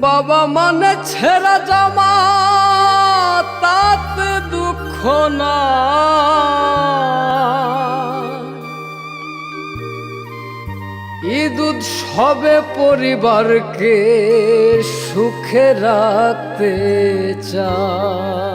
বাবা মানে ছেঁড়া জামা তাতে দুঃখ না, ঈদ উৎসবে পরিবারকে সুখে রাখতে চায়।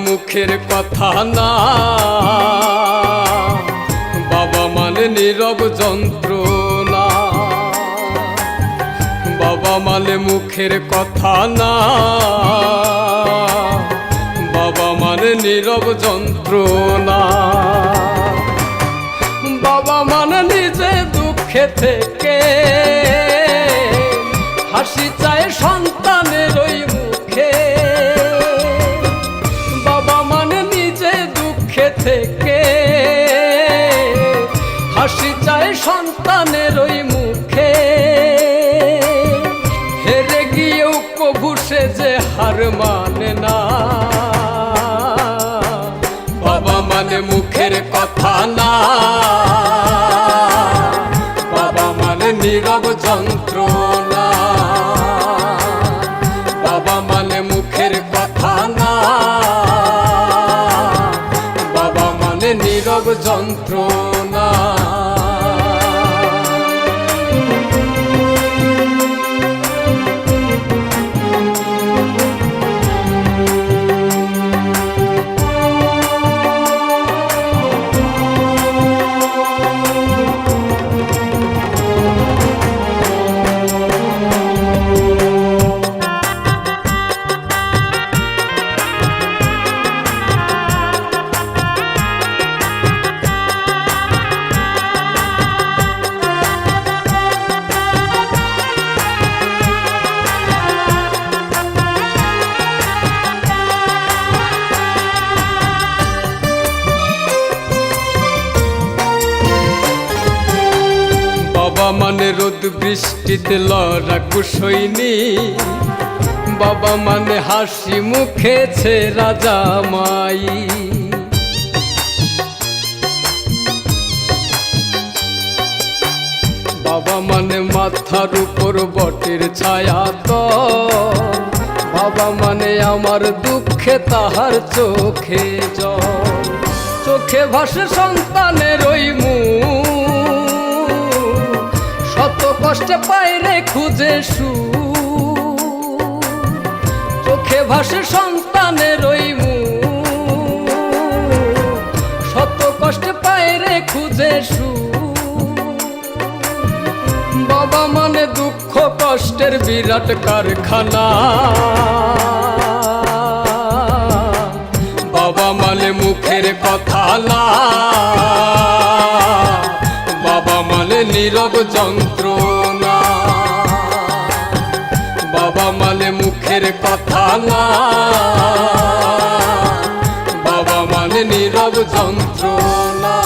মুখের কথা না, বাবা মানে নীরব যন্ত্রণা। বাবা মানে মুখের কথা না, বাবা মানে নীরব যন্ত্রণা। বাবা মানে নিজে দুঃখে থেকে হাসি চায় সন্তানের ওই মুখে। থেকে হাসি চায় সন্তানের ওই মুখে। হেরে গিয়েও কভু সে যে হার মানে না। বাবা মানে মুখের কথা না, বাবা মানে নীরব যন্ত্রণা। বাবা মানে মুখের কথা না, নীরব যন্ত্রণা। বাবা মানে রোদ বৃষ্টিতে লড়াকু সৈনিক। বাবা মানে হাসি মুখে ছেঁড়া জামাই। বাবা মানে মাথার উপর বটের ছায়া তো। বাবা মানে আমার দুঃখে তাহার চোখে জল। চোখে ভাসে সন্তানের ওই মুখ, শত কষ্টে পাইরে খুঁজে সুখ। চোখে ভাসে সন্তানের ওই মুখ, শত কষ্টে পাইরে খুঁজে সুখ। বাবা মানে দুঃখ কষ্টের বিরাট কারখানা। বাবা মানে মুখের কথা না, বাবা মানে নীরব যন্ত্রণা। বাবা মানে মুখের কথা না, বাবা মানে নীরব যন্ত্রণা।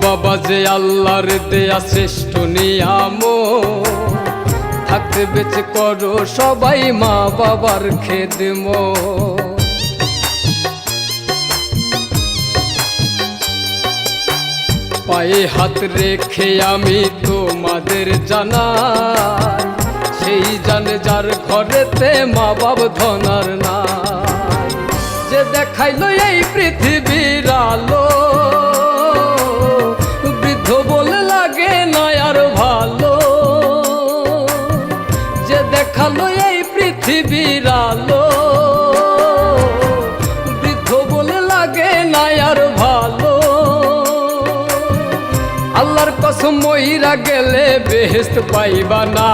বাবা যে আল্লাহর দেয়া শ্রেষ্ঠ নিয়ামত, থাকতে বেঁচে করো সবাই মা বাবার খেদমত। পায়ে হাত রেখে আমি তোমাদের জানাই, সেই জানে যার ঘরেতে মা বাপ ধনার নাই। যে দেখাইলো এই পৃথিবীর আলো, বৃদ্ধ বলে লাগে না আর ভালো। যে দেখালো এই পৃথিবীর আলো, বৃদ্ধ বলে লাগে না আর ভালো। আল্লাহর কসম মইরা গেলে বেহেশত পাইবা না।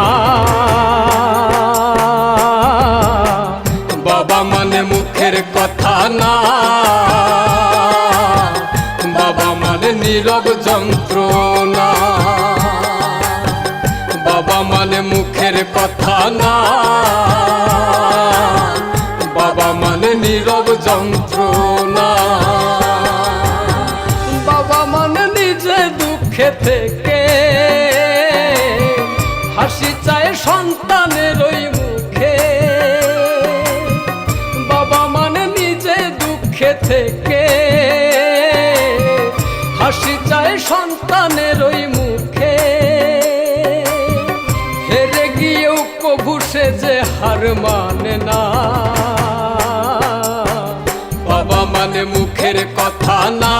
বাবা মানে মুখের কথা না, বাবা মানে নীরব যন্ত্রণা। বাবা মানে মুখের কথা না, বাবা মানে নীরব যন্ত্রণা। বাবা মানে নিজে দুঃখে থেকে হাসি চায় সন্তানের ওই মুখে। বাবা মানে নিজে দুঃখে থেকে হাসি চায় সন্তানের ওই মুখে। হেরে গিয়েও প্রভু সে যে হার মানে না। বাবা মানে মুখের কথা না,